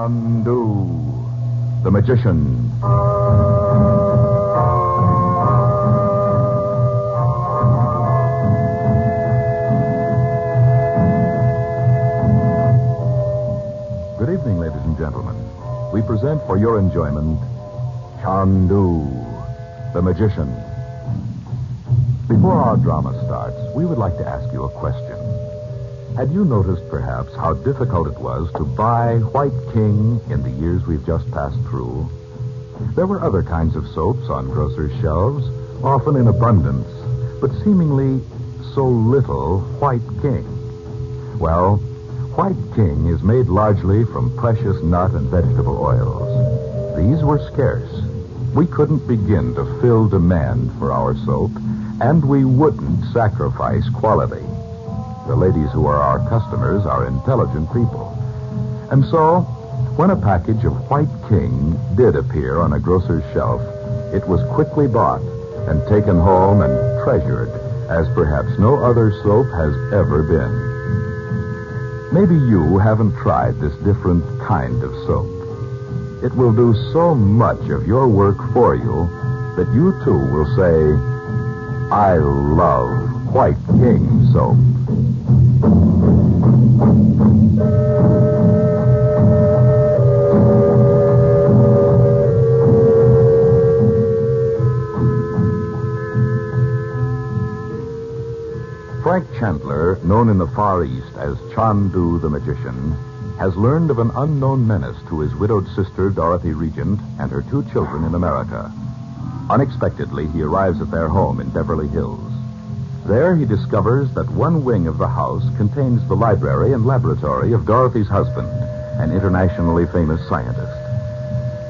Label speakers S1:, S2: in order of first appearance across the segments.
S1: Chandu the Magician. Good evening, ladies and gentlemen. We present for your enjoyment Chandu the Magician. Before our drama starts, we would like to ask you a question. Had you noticed, perhaps, how difficult it was to buy White King in the years we've just passed through? There were other kinds of soaps on grocers' shelves, often in abundance, but seemingly so little White King. Well, White King is made largely from precious nut and vegetable oils. These were scarce. We couldn't begin to fill demand for our soap, and we wouldn't sacrifice quality. The ladies who are our customers are intelligent people. And so, when a package of White King did appear on a grocer's shelf, it was quickly bought and taken home and treasured as perhaps no other soap has ever been. Maybe you haven't tried this different kind of soap. It will do so much of your work for you that you too will say, I love White King soap. Frank Chandler, known in the Far East as Chandu the Magician, has learned of an unknown menace to his widowed sister, Dorothy Regent, and her 2 children in America. Unexpectedly, he arrives at their home in Beverly Hills. There, he discovers that one wing of the house contains the library and laboratory of Dorothy's husband, an internationally famous scientist.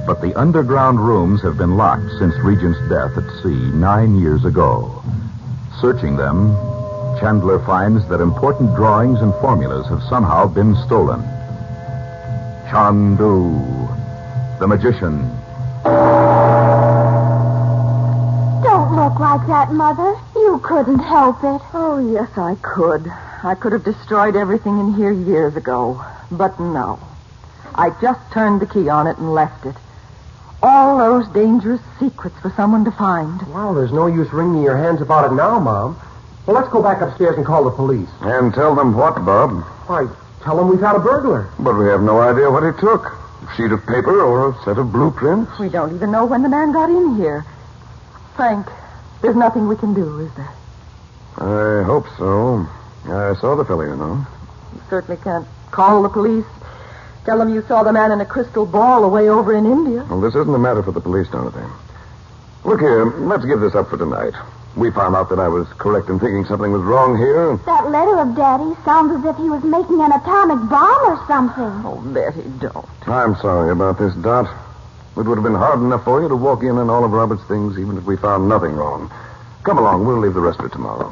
S1: But the underground rooms have been locked since Regent's death at sea 9 years ago. Searching them, Chandler finds that important drawings and formulas have somehow been stolen. Chandu the Magician.
S2: Don't look like that, Mother. You couldn't help it.
S3: Oh, yes, I could. I could have destroyed everything in here years ago. But no. I just turned the key on it and left it. All those dangerous secrets for someone to find.
S4: Well, there's no use wringing your hands about it now, Mom. Well, let's go back upstairs and call the police.
S5: And tell them what, Bob?
S4: Why, tell them we've had a burglar.
S5: But we have no idea what he took. A sheet of paper or a set of blueprints?
S3: We don't even know when the man got in here. Frank, there's nothing we can do, is there?
S5: I hope so. I saw the fellow, you know.
S3: You certainly can't call the police. Tell them you saw the man in a crystal ball away over in India.
S5: Well, this isn't a matter for the police, Dorothy. Look here, let's give this up for tonight. We found out that I was correct in thinking something was wrong here.
S2: That letter of Daddy's sounds as if he was making an atomic bomb or something.
S3: Oh, Betty, don't.
S5: I'm sorry about this, Dot. It would have been hard enough for you to walk in on all of Robert's things, even if we found nothing wrong. Come along, we'll leave the rest of it tomorrow.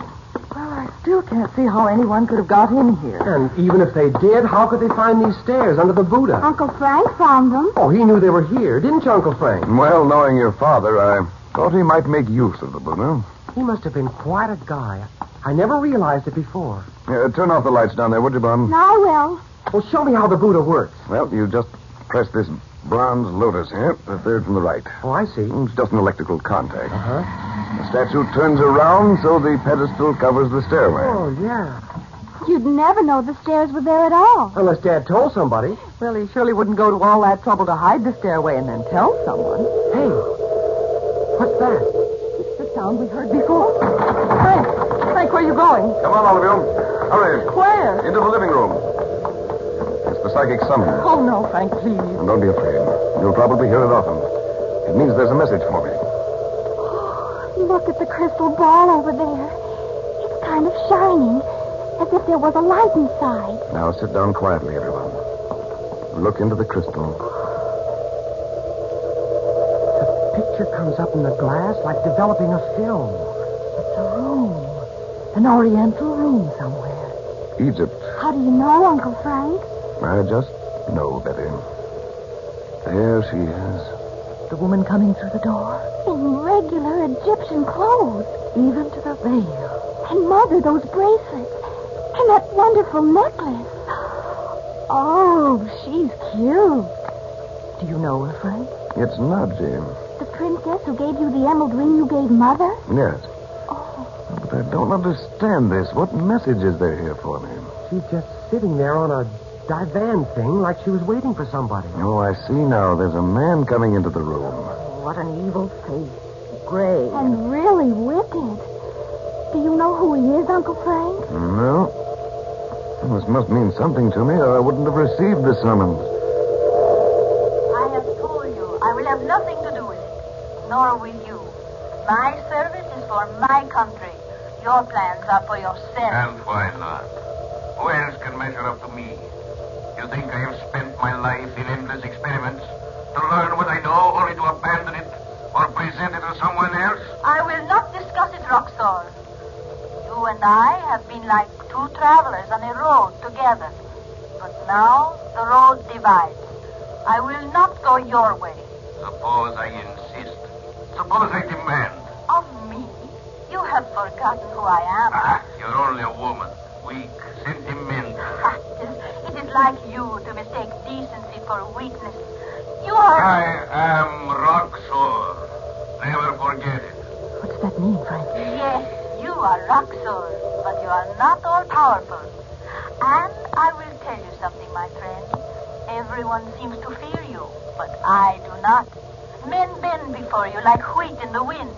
S3: Well, I still can't see how anyone could have got in here.
S4: And even if they did, how could they find these stairs under the Buddha?
S2: Uncle Frank found them.
S4: Oh, he knew they were here, didn't you, Uncle Frank?
S5: Well, knowing your father, I thought he might make use of the Buddha.
S4: He must have been quite a guy. I never realized it before.
S5: Turn off the lights down there, would you, Bob?
S2: I will.
S4: Well, show me how the Buddha works.
S5: Well, you just press this bronze lotus here, the third from the right.
S4: Oh, I see.
S5: It's just an electrical contact.
S4: Uh-huh.
S5: The statue turns around so the pedestal covers the stairway.
S4: Oh, yeah.
S2: You'd never know the stairs were there at all.
S4: Unless Dad told somebody.
S3: Well, he surely wouldn't go to all that trouble to hide the stairway and then tell someone.
S4: Hey, what's that?
S3: It's the sound we heard before. Frank, where are you going?
S5: Come on, all of you. Hurry.
S3: Where?
S5: Into the living room. It's the psychic summons.
S3: Oh, no, Frank, please.
S5: And don't be afraid. You'll probably hear it often. It means there's a message for me.
S2: Look at the crystal ball over there. It's kind of shining, as if there was a light inside.
S5: Now sit down quietly, everyone. Look into the crystal.
S4: The picture comes up in the glass like developing a film.
S3: It's a room. An oriental room somewhere.
S5: Egypt.
S2: How do you know, Uncle Frank?
S5: I just know, Betty. There she is.
S3: The woman coming through the door.
S2: In regular Egyptian clothes.
S3: Even to the veil.
S2: And, Mother, those bracelets. And that wonderful necklace. Oh, she's cute.
S3: Do you know her, Frank?
S5: It's not, Jane.
S2: The princess who gave you the emerald ring you gave Mother?
S5: Yes.
S2: Oh,
S5: But I don't understand this. What message is there here for me?
S4: She's just sitting there on a divan thing like she was waiting for somebody.
S5: Oh, I see now. There's a man coming into the room.
S3: What an evil face. Gray.
S2: and really wicked. Do you know who he is, Uncle Frank?
S5: No. This must mean something to me, or I wouldn't have received the summons.
S6: I have told you I will have nothing to do with it, nor will you. My service is for my country. Your plans are for yourself.
S7: And why not? Who else can measure up to me? You think I have spent my life in endless experiments to learn what I know, only to abandon it or present it to someone else?
S6: I will not discuss it, Roxor. You and I have been like two travelers on a road together. But now the road divides. I will not go your way.
S7: Suppose I insist. Suppose I demand.
S6: Of me? You have forgotten who I am.
S7: You're only a woman. Weak, sentimental.
S6: It is like you to mistake decency for weakness. You are...
S7: I am Roxor. Never forget it.
S3: What does that mean, Frank?
S6: Yes, you are Roxor, but you are not all-powerful. And I will tell you something, my friend. Everyone seems to fear you, but I do not. Men bend before you like wheat in the wind,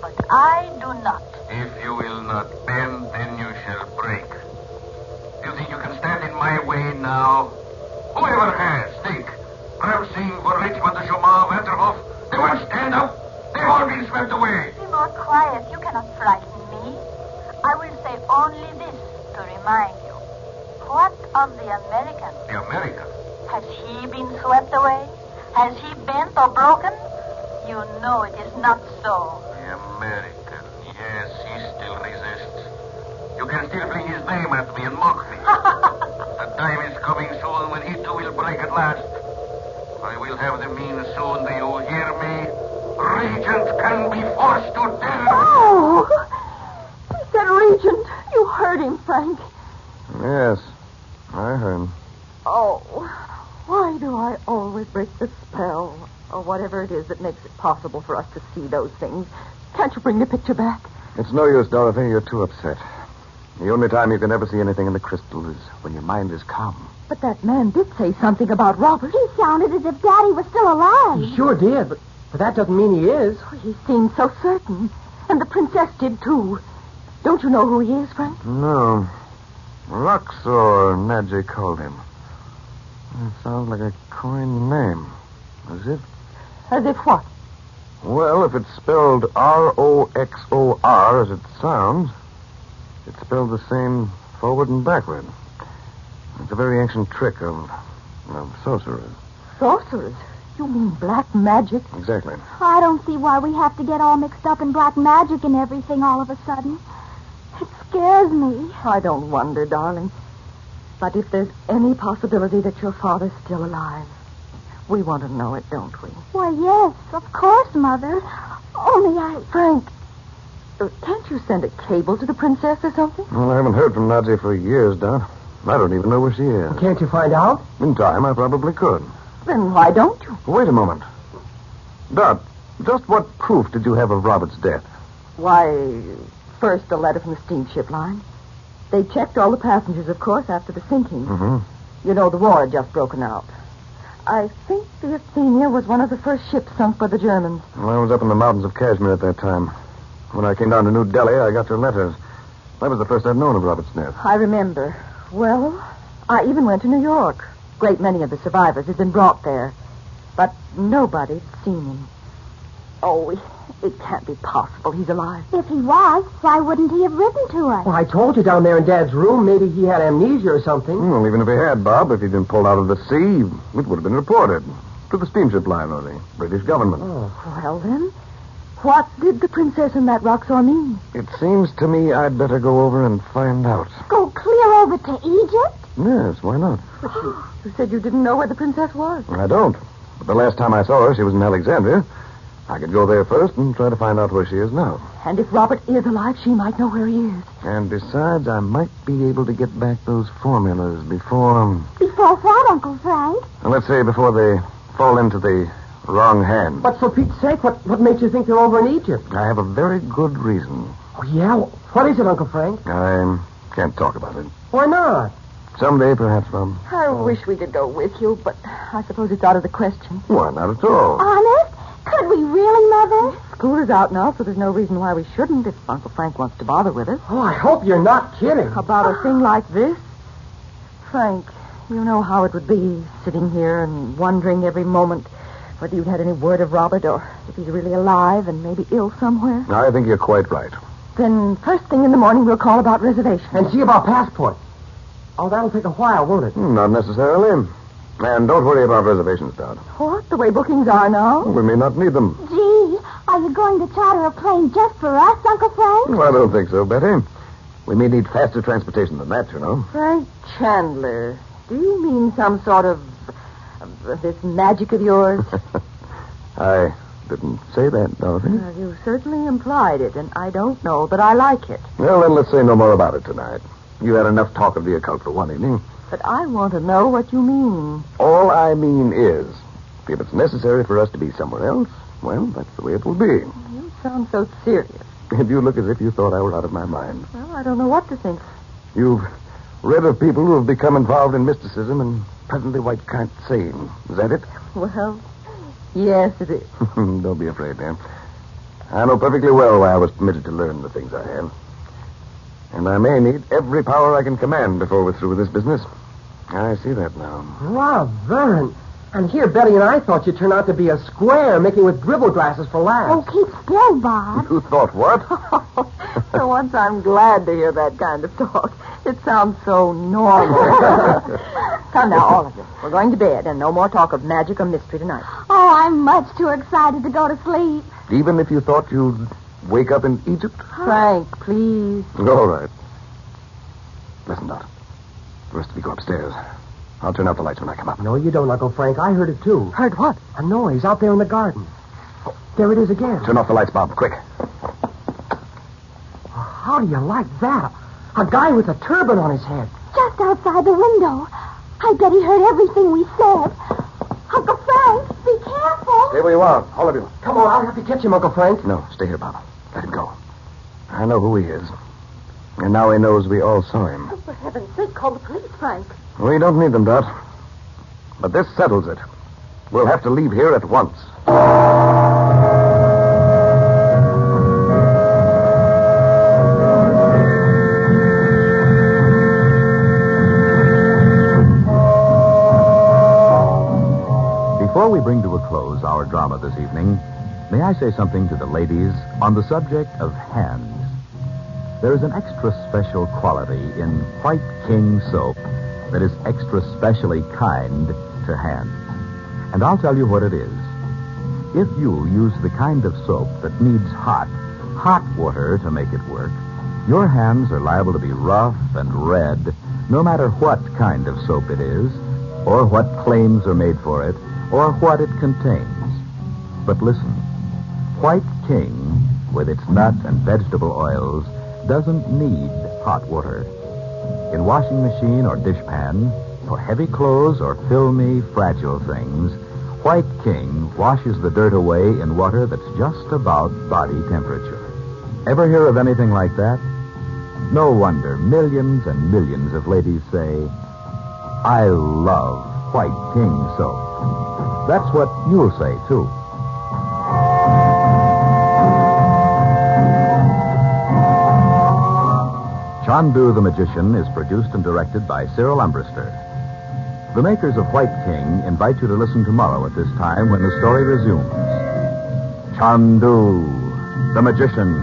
S6: but I do not.
S7: If you will not bend, then you shall break. You think you can stand in my way now? Whoever has, think. Perhaps seeing for Richmond, the Chaumas, Vanderhoff, they won't stand up. They've all been swept away.
S6: Be more quiet. You cannot frighten me. I will say only this to remind you. What of the American?
S7: The American?
S6: Has he been swept away? Has he bent or broken? You know it is not so.
S7: The American. Yes, he still resists. You can still fling his name at me and mock me. The time is coming soon when he too will break at last. I will have the means soon. Do you hear me? Regent can be forced to death.
S3: Oh! He said Regent. You heard him, Frank.
S5: Yes, I heard.
S3: Oh, why do I always break the spell? Or whatever it is that makes it possible for us to see those things. Can't you bring the picture back?
S5: It's no use, Dorothy. You're too upset. The only time you can ever see anything in the crystal is when your mind is calm.
S3: But that man did say something about Robert.
S2: He sounded as if Daddy was still alive.
S4: He sure did, but that doesn't mean he is.
S3: Oh, he seemed so certain. And the princess did, too. Don't you know who he is, Frank?
S5: No. Roxor, Nadji called him. It sounds like a coined name. As if...
S3: As if what?
S5: Well, if it's spelled R-O-X-O-R as it sounds, it's spelled the same forward and backward. It's a very ancient trick of sorcerers.
S3: Sorcerers? You mean black magic?
S5: Exactly.
S2: I don't see why we have to get all mixed up in black magic and everything all of a sudden. It scares me.
S3: I don't wonder, darling. But if there's any possibility that your father's still alive, we want to know it, don't we?
S2: Why, yes, of course, Mother. Only
S3: Frank, can't you send a cable to the princess or something?
S5: Well, I haven't heard from Nadji for years, Dot. I don't even know where she is.
S4: Can't you find out?
S5: In time, I probably could.
S3: Then why don't you?
S5: Wait a moment. Dot, just what proof did you have of Robert's death?
S3: Why, first a letter from the steamship line. They checked all the passengers, of course, after the sinking.
S5: Mm-hmm.
S3: You know, the war had just broken out. I think the Athenia was one of the first ships sunk by the Germans.
S5: Well, I was up in the mountains of Kashmir at that time. When I came down to New Delhi, I got your letters. That was the first I'd known of Robert's death.
S3: I remember. Well, I even went to New York. Great many of the survivors had been brought there. But nobody'd seen him. Oh, it can't be possible he's alive.
S2: if he was, why wouldn't he have written to us?
S4: Well, I told you down there in Dad's room, maybe he had amnesia or something.
S5: Well, even if he had, Bob, if he'd been pulled out of the sea, it would have been reported to the steamship line or the British government.
S4: Oh.
S3: Well, then, what did the princess and that Roxor mean?
S5: It seems to me I'd better go over and find out.
S2: Go clear over to Egypt?
S5: Yes, why not?
S3: But you said you didn't know where the princess was.
S5: I don't. But the last time I saw her, she was in Alexandria. I could go there first and try to find out where she is now.
S3: And if Robert is alive, she might know where he is.
S5: And besides, I might be able to get back those formulas before...
S2: Before what, Uncle Frank?
S5: Well, let's say before they fall into the wrong hand.
S4: But for Pete's sake, what makes you think they're over in Egypt?
S5: I have a very good reason.
S4: Oh, yeah? What is it, Uncle Frank?
S5: I can't talk about it.
S4: Why not?
S5: Someday, perhaps, Mom.
S3: I wish we could go with you, but I suppose it's out of the question.
S5: Why, not at all.
S2: Honest? Could we really, Mother?
S3: School is out now, so there's no reason why we shouldn't if Uncle Frank wants to bother with us.
S4: Oh, I hope you're not kidding.
S3: About a thing like this? Frank, you know how it would be sitting here and wondering every moment whether you'd had any word of Robert or if he's really alive and maybe ill somewhere.
S5: I think you're quite right.
S3: Then first thing in the morning we'll call about reservations.
S4: And see about passports. Oh, that'll take a while, won't it?
S5: Not necessarily. And don't worry about reservations, Dad.
S3: What? The way bookings are now?
S5: We may not need them.
S2: Gee, are you going to charter a plane just for us, Uncle Frank?
S5: I don't think so, Betty. We may need faster transportation than that, you know.
S3: Frank Chandler, do you mean some sort of this magic of yours?
S5: I didn't say that, Dorothy.
S3: You certainly implied it, and I don't know that I like it.
S5: Well, then let's say no more about it tonight. You had enough talk of the occult for one evening.
S3: But I want to know what you mean.
S5: All I mean is, if it's necessary for us to be somewhere else, well, that's the way it will be.
S3: You sound so serious.
S5: And you look as if you thought I were out of my mind.
S3: Well, I don't know what to think.
S5: You've read of people who have become involved in mysticism and presently white can't sane. Is that it?
S3: Well, yes, it is.
S5: Don't be afraid, Dan. I know perfectly well why I was permitted to learn the things I have. And I may need every power I can command before we're through with this business. I see that now.
S4: Rather. And here, Betty and I thought you turned out to be a square making with dribble glasses for
S2: Oh,
S4: laughs.
S2: keep still, Bob.
S5: You thought what?
S3: For once, I'm glad to hear that kind of talk. It sounds so normal. Come now, all of you. We're going to bed, and no more talk of magic or mystery tonight.
S2: Oh, I'm much too excited to go to sleep.
S5: Even if you thought you'd wake up in Egypt?
S3: Frank, please.
S5: All right. Listen, Dot. First, we go upstairs. I'll turn out the lights when I come up.
S4: No, you don't, Uncle Frank. I heard it, too.
S3: Heard what?
S4: A noise out there in the garden. Oh, there it is again.
S5: Turn off the lights, Bob, quick.
S4: How do you like that? A guy with a turban on his head.
S2: Just outside the window. I bet he heard everything we said. Uncle Frank, be careful.
S5: Stay where you are, all of you.
S4: Come on, I'll have to catch him, Uncle Frank.
S5: No, stay here, Bob. Let him go. I know who he is. And now he knows we all saw him.
S3: Oh, for heaven's sake, call the police, Frank.
S5: We don't need them, Dot. But this settles it. We'll have to leave here at once.
S1: Before we bring to a close our drama this evening, may I say something to the ladies on the subject of hands? There is an extra special quality in White King soap that is extra specially kind to hands. And I'll tell you what it is. If you use the kind of soap that needs hot water to make it work, your hands are liable to be rough and red, no matter what kind of soap it is, or what claims are made for it, or what it contains. But listen, White King, with its nut and vegetable oils, doesn't need hot water. In washing machine or dishpan, for heavy clothes or filmy, fragile things, White King washes the dirt away in water that's just about body temperature. Ever hear of anything like that? No wonder millions and millions of ladies say, I love White King soap. That's what you'll say, too. Chandu the Magician is produced and directed by Cyril Umbrister. The makers of White King invite you to listen tomorrow at this time when the story resumes. Chandu the Magician.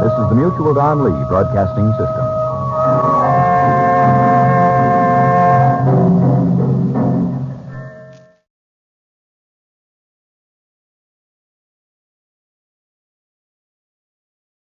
S1: This is the Mutual Don Lee Broadcasting System.